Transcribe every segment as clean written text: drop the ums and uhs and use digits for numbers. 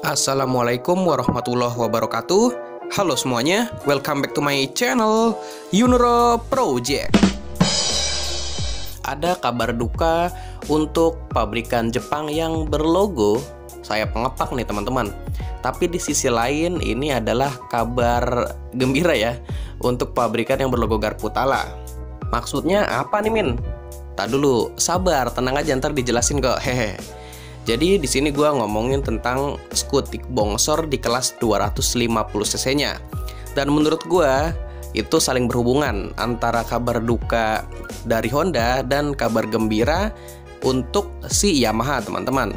Assalamualaikum warahmatullahi wabarakatuh. Halo semuanya, welcome back to my channel Yunro Project. Ada kabar duka untuk pabrikan Jepang yang berlogo sayap pengepak nih teman-teman. Tapi di sisi lain ini adalah kabar gembira ya untuk pabrikan yang berlogo Garputala. Maksudnya apa nih Min? Tak dulu, sabar, tenang aja ntar dijelasin kok. Hehe. Jadi di sini gue ngomongin tentang skutik bongsor di kelas 250 cc-nya. Dan menurut gue itu saling berhubungan antara kabar duka dari Honda dan kabar gembira untuk si Yamaha teman-teman.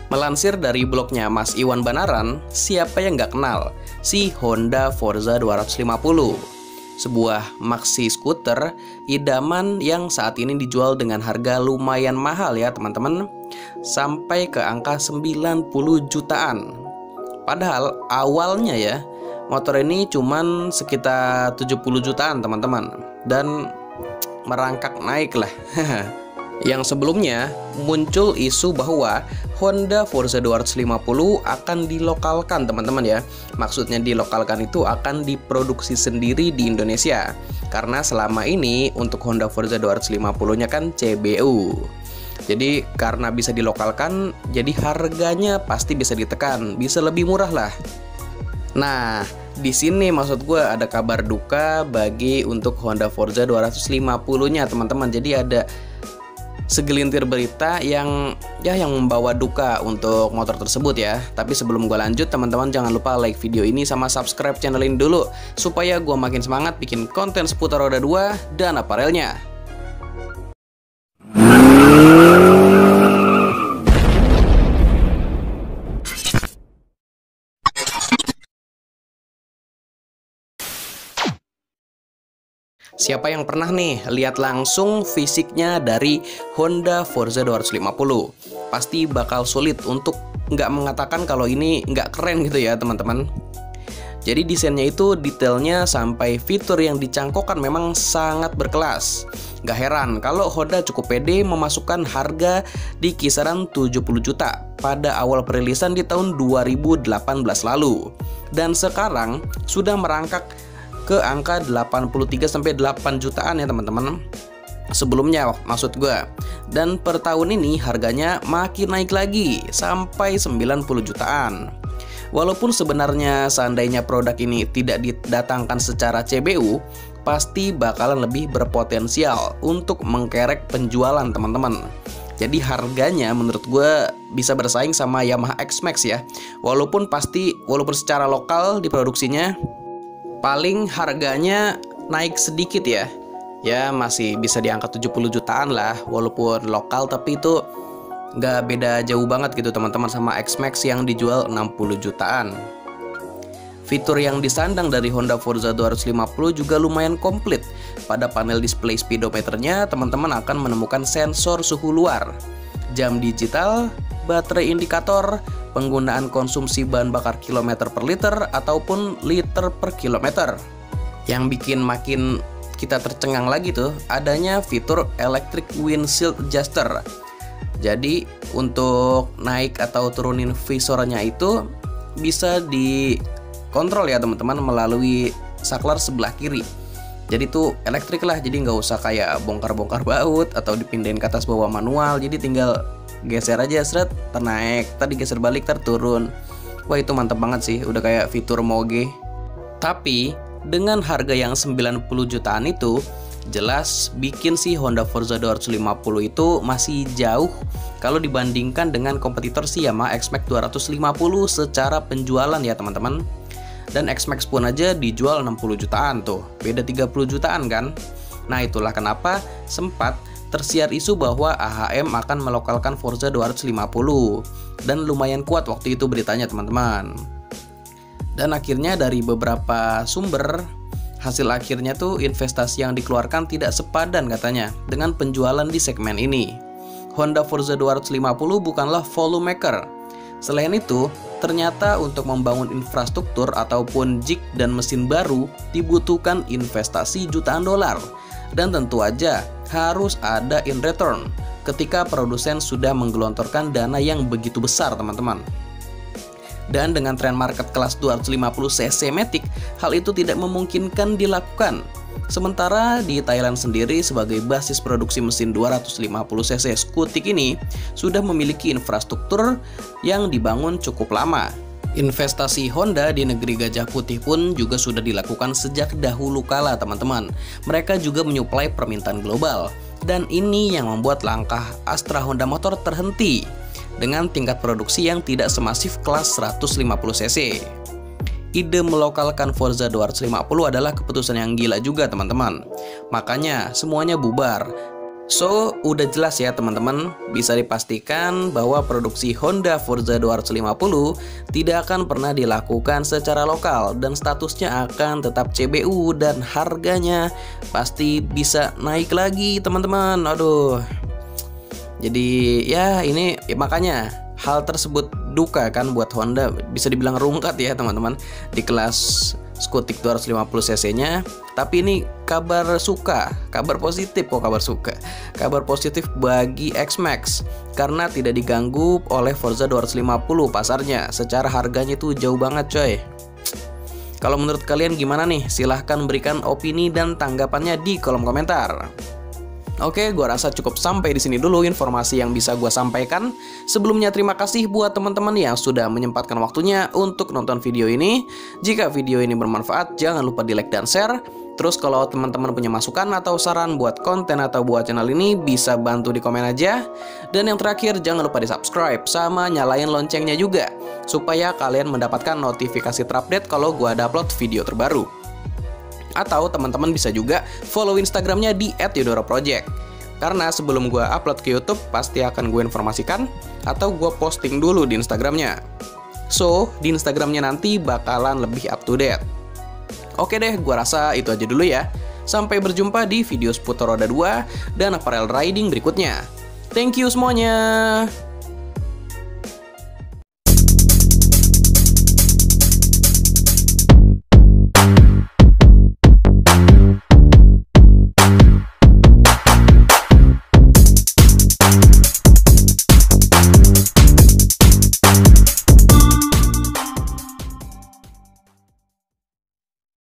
Melansir dari blognya Mas Iwan Banaran, siapa yang nggak kenal si Honda Forza 250? Sebuah maxi skuter idaman yang saat ini dijual dengan harga lumayan mahal ya teman-teman, sampai ke angka 90 jutaan. Padahal awalnya ya motor ini cuman sekitar 70 jutaan teman-teman, dan merangkak naik lah. Yang sebelumnya muncul isu bahwa Honda Forza 250 akan dilokalkan teman-teman ya. Maksudnya dilokalkan itu akan diproduksi sendiri di Indonesia. Karena selama ini untuk Honda Forza 250-nya kan CBU. Jadi karena bisa dilokalkan, jadi harganya pasti bisa ditekan, bisa lebih murah lah. Nah, di sini maksud gue ada kabar duka bagi untuk Honda Forza 250-nya teman-teman. Jadi ada segelintir berita yang membawa duka untuk motor tersebut ya. Tapi sebelum gue lanjut, teman-teman jangan lupa like video ini sama subscribe channel ini dulu supaya gue makin semangat bikin konten seputar roda 2 dan aparelnya. Siapa yang pernah nih lihat langsung fisiknya dari Honda Forza 250? Pasti bakal sulit untuk nggak mengatakan kalau ini nggak keren gitu ya teman-teman. Jadi desainnya itu detailnya sampai fitur yang dicangkokkan memang sangat berkelas. Gak heran kalau Honda cukup pede memasukkan harga di kisaran 70 juta pada awal perilisan di tahun 2018 lalu. Dan sekarang sudah merangkak ke angka 83-8 jutaan ya teman-teman. Sebelumnya maksud gue. Dan per tahun ini harganya makin naik lagi sampai 90 jutaan. Walaupun sebenarnya seandainya produk ini tidak didatangkan secara CBU, pasti bakalan lebih berpotensial untuk mengkerek penjualan teman-teman. Jadi harganya menurut gue bisa bersaing sama Yamaha X-Max ya. Walaupun secara lokal diproduksinya paling harganya naik sedikit ya. Ya masih bisa di angka 70 jutaan lah walaupun lokal, tapi itu nggak beda jauh banget gitu teman-teman sama X-Max yang dijual 60 jutaan. Fitur yang disandang dari Honda Forza 250 juga lumayan komplit. Pada panel display speedometernya teman-teman akan menemukan sensor suhu luar, jam digital, baterai indikator, penggunaan konsumsi bahan bakar kilometer per liter ataupun liter per kilometer. Yang bikin makin kita tercengang lagi tuh adanya fitur electric windshield adjuster. Jadi untuk naik atau turunin visornya itu bisa dikontrol ya teman-teman melalui saklar sebelah kiri. Jadi tuh elektrik lah, jadi nggak usah kayak bongkar-bongkar baut atau dipindahin ke atas bawah manual. Jadi tinggal geser aja seret, ternaik, tadi geser balik, terturun. Wah itu mantep banget sih, udah kayak fitur Moge. Tapi dengan harga yang 90 jutaan itu jelas bikin si Honda Forza 250 itu masih jauh kalau dibandingkan dengan kompetitor si Yamaha X-Max 250 secara penjualan ya teman-teman. Dan X-Max pun aja dijual 60 jutaan tuh, beda 30 jutaan kan. Nah itulah kenapa sempat tersiar isu bahwa AHM akan melokalkan Forza 250, dan lumayan kuat waktu itu beritanya teman-teman. Dan akhirnya dari beberapa sumber, hasil akhirnya tuh investasi yang dikeluarkan tidak sepadan katanya dengan penjualan di segmen ini. Honda Forza 250 bukanlah volume maker. Selain itu, ternyata untuk membangun infrastruktur ataupun jik dan mesin baru dibutuhkan investasi jutaan dolar. Dan tentu aja harus ada in return ketika produsen sudah menggelontorkan dana yang begitu besar teman-teman. Dan dengan tren market kelas 250cc Matic, hal itu tidak memungkinkan dilakukan. Sementara di Thailand sendiri sebagai basis produksi mesin 250cc Scutic ini sudah memiliki infrastruktur yang dibangun cukup lama. Investasi Honda di negeri Gajah Putih pun juga sudah dilakukan sejak dahulu kala, teman-teman. Mereka juga menyuplai permintaan global. Dan ini yang membuat langkah Astra Honda Motor terhenti dengan tingkat produksi yang tidak semasif kelas 150cc. Ide melokalkan Forza 250 adalah keputusan yang gila juga, teman-teman. Makanya semuanya bubar. So, udah jelas ya teman-teman, bisa dipastikan bahwa produksi Honda Forza 250 tidak akan pernah dilakukan secara lokal dan statusnya akan tetap CBU dan harganya pasti bisa naik lagi, teman-teman. Aduh. Jadi ya ini makanya hal tersebut duka kan buat Honda, bisa dibilang rungkat ya teman-teman di kelas Scutic 250cc-nya. Tapi ini kabar suka, kabar positif kok, kabar positif bagi X-Max karena tidak diganggu oleh Forza 250 pasarnya. Secara harganya itu jauh banget coy. Kalau menurut kalian gimana nih? Silahkan berikan opini dan tanggapannya di kolom komentar. Oke, gua rasa cukup sampai di sini dulu informasi yang bisa gua sampaikan. Sebelumnya terima kasih buat teman-teman yang sudah menyempatkan waktunya untuk nonton video ini. Jika video ini bermanfaat, jangan lupa di like dan share. Terus kalau teman-teman punya masukan atau saran buat konten atau buat channel ini, bisa bantu di komen aja. Dan yang terakhir, jangan lupa di subscribe sama nyalain loncengnya juga, supaya kalian mendapatkan notifikasi terupdate kalau gua ada upload video terbaru. Atau teman-teman bisa juga follow Instagramnya di @yodoroproject. Karena sebelum gue upload ke YouTube, pasti akan gue informasikan atau gue posting dulu di Instagramnya. So, di Instagramnya nanti bakalan lebih up to date. Oke deh, gue rasa itu aja dulu ya. Sampai berjumpa di video seputar roda 2 dan apparel riding berikutnya. Thank you semuanya.